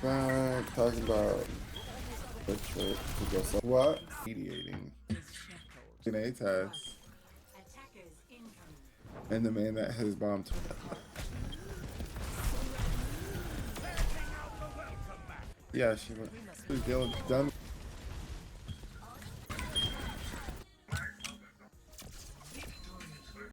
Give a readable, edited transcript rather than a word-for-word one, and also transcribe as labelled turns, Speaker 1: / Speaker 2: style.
Speaker 1: back talking about the trip to go. So what? Mediating in a test, and the man that has bombed. Yeah, she was done.